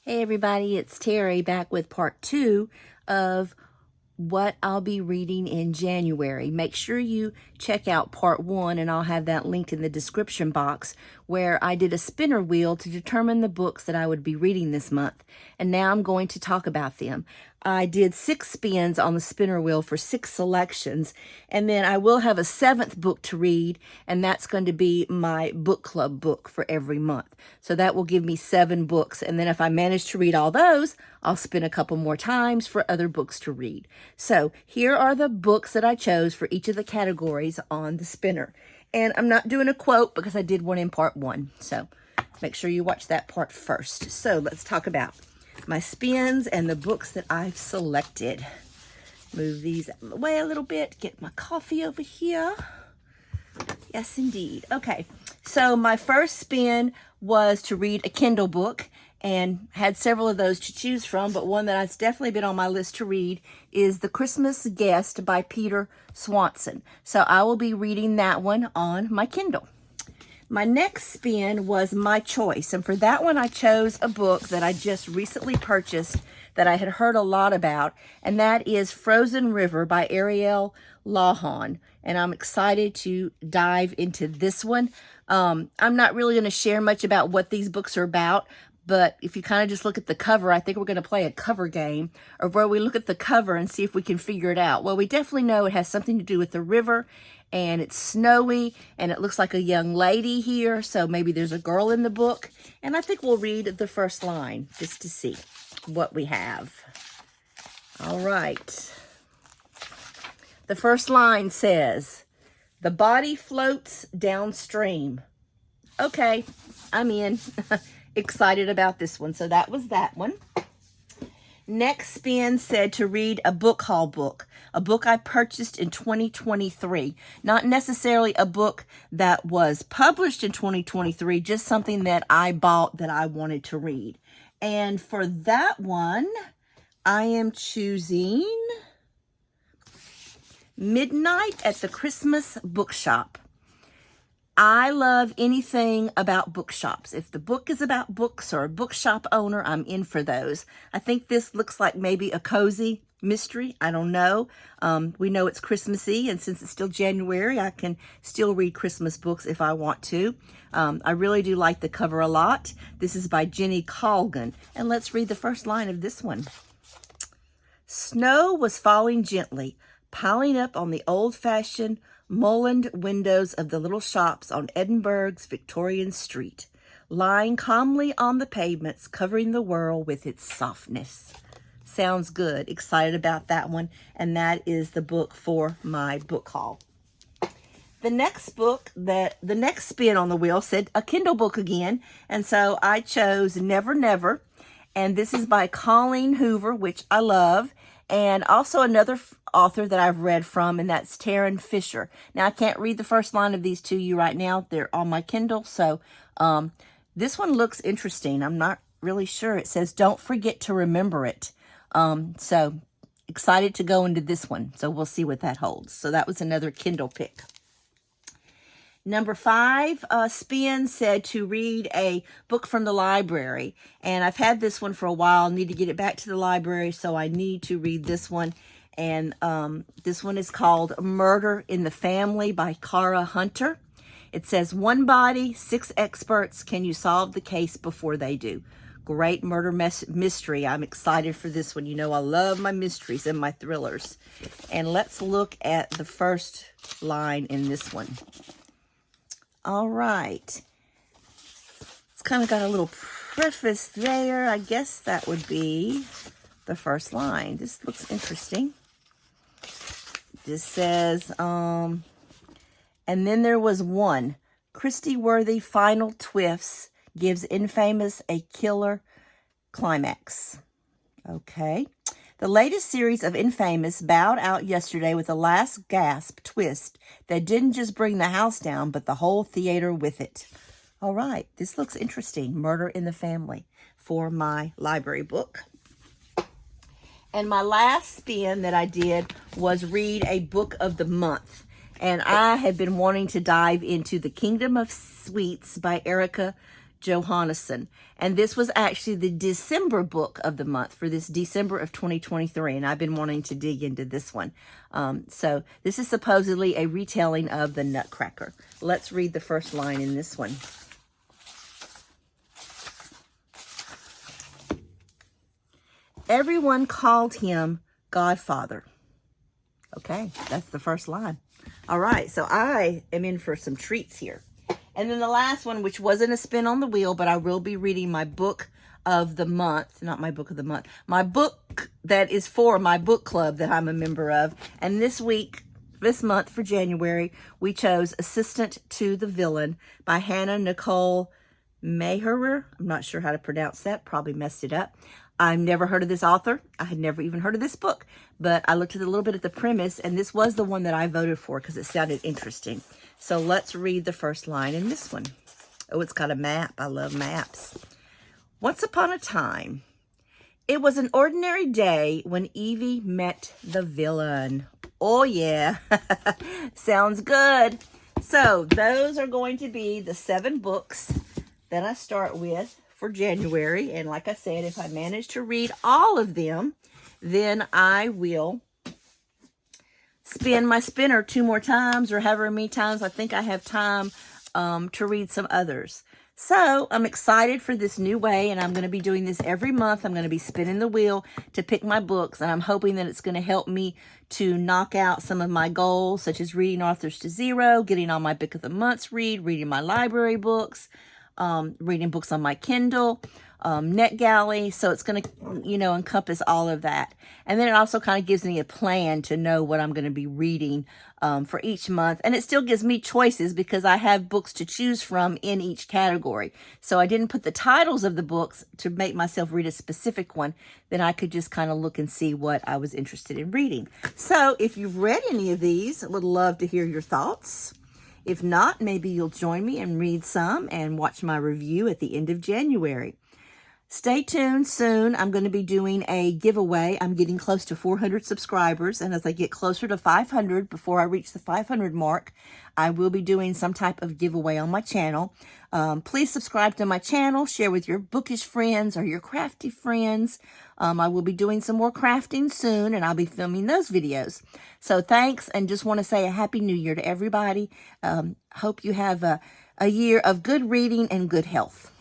Hey everybody, it's Terry back with part 2 of what I'll be reading in January. Make sure you check out part 1, and I'll have that linked in the description box, where I did a spinner wheel to determine the books that I would be reading this month. And now I'm going to talk about them. I did 6 spins on the spinner wheel for 6 selections, and then I will have a 7th book to read, and that's going to be my book club book for every month. So that will give me 7 books, and then if I manage to read all those, I'll spin a couple more times for other books to read. So here are the books that I chose for each of the categories on the spinner. And I'm not doing a quote because I did one in part 1. So make sure you watch that part first. So let's talk about my spins and the books that I've selected. Move these out of the way a little bit. Get my coffee over here. Yes, indeed. Okay, so my first spin was to read a Kindle book, and had several of those to choose from, but one that has definitely been on my list to read is The Christmas Guest by Peter Swanson. So I will be reading that one on my Kindle. My next spin was my choice, and for that one I chose a book that I just recently purchased that I had heard a lot about, and that is Frozen River by Ariel Lawhon, and I'm excited to dive into this one. I'm not really going to share much about what these books are about, but if you kind of just look at the cover, I think we're going to play a cover game, or where we look at the cover and see if we can figure it out. Well, we definitely know it has something to do with the river, and it's snowy, and it looks like a young lady here, so maybe there's a girl in the book. And I think we'll read the first line just to see what we have. All right. The first line says, "The body floats downstream." Okay, I'm in. Excited about this one. So that was that one. Next spin said to read a book haul book, a book I purchased in 2023. Not necessarily a book that was published in 2023, just something that I bought that I wanted to read. And for that one, I am choosing Midnight at the Christmas Bookshop. I love anything about bookshops. If the book is about books or a bookshop owner, I'm in for those. I think this looks like maybe a cozy mystery. I don't know. We know it's Christmassy, and since it's still January, I can still read Christmas books if I want to. I really do like the cover a lot. This is by Jenny Colgan, and let's read the first line of this one. Snow was falling gently, piling up on the old-fashioned mullioned windows of the little shops on Edinburgh's Victorian Street, lying calmly on the pavements, covering the world with its softness. Sounds good. Excited about that one, and that is the book for my book haul. The next spin on the wheel said a Kindle book again, and so I chose Never Never, and this is by Colleen Hoover, which I love, and also another author that I've read from, and that's Taryn Fisher. Now, I can't read the first line of these to you right now. They're on my Kindle, so this one looks interesting. I'm not really sure. It says, "Don't forget to remember it." So excited to go into this one, so we'll see what that holds. So that was another Kindle pick. Number 5 spin said to read a book from the library. And I've had this one for a while. Need to get it back to the library, so I need to read this one. And this one is called Murder in the Family by Cara Hunter. It says, "One body, 6 experts. Can you solve the case before they do?" Great murder mystery. I'm excited for this one. You know I love my mysteries and my thrillers. And let's look at the first line in this one. All right. It's kind of got a little preface there. I guess that would be the first line. This looks interesting. This says, and then there was one. Christy Worthy final twists gives Infamous a killer climax. Okay. The latest series of Infamous bowed out yesterday with a last gasp twist that didn't just bring the house down, but the whole theater with it. All right, this looks interesting. Murder in the Family for my library book. And my last spin that I did was read a book of the month. And I have been wanting to dive into The Kingdom of Sweets by Erica Johannesson. And this was actually the December book of the month for this December of 2023. And I've been wanting to dig into this one. So this is supposedly a retelling of the Nutcracker. Let's read the first line in this one. Everyone called him Godfather. Okay, that's the first line. All right, so I am in for some treats here. And then the last one, which wasn't a spin on the wheel, but I will be reading my book of the month, not my book of the month, my book that is for my book club that I'm a member of. And this month for January, we chose Assistant to the Villain by Hannah Nicole Maherer. I'm not sure how to pronounce that, probably messed it up. I've never heard of this author. I had never even heard of this book, but I looked at a little bit at the premise, and this was the one that I voted for because it sounded interesting. So let's read the first line in this one. Oh, it's got a map. I love maps. Once upon a time, it was an ordinary day when Evie met the villain. Oh, yeah. Sounds good. So those are going to be the 7 books that I start with for January. And like I said, if I manage to read all of them, then I will spin my spinner 2 more times, or however many times I think I have time to read some others. So I'm excited for this new way, and I'm going to be doing this every month. I'm going to be spinning the wheel to pick my books, and I'm hoping that it's going to help me to knock out some of my goals, such as reading authors to zero, getting all my book of the months reading my library books, reading books on my Kindle, NetGalley. So it's going to, encompass all of that. And then it also kind of gives me a plan to know what I'm going to be reading for each month. And it still gives me choices because I have books to choose from in each category. So I didn't put the titles of the books to make myself read a specific one. Then I could just kind of look and see what I was interested in reading. So if you've read any of these, I would love to hear your thoughts. If not, maybe you'll join me and read some and watch my review at the end of January. Stay tuned soon. I'm going to be doing a giveaway. I'm getting close to 400 subscribers, and as I get closer to 500, before I reach the 500 mark, I will be doing some type of giveaway on my channel. Please subscribe to my channel, share with your bookish friends or your crafty friends. I will be doing some more crafting soon, and I'll be filming those videos. So thanks, and just want to say a Happy New Year to everybody. Hope you have a year of good reading and good health.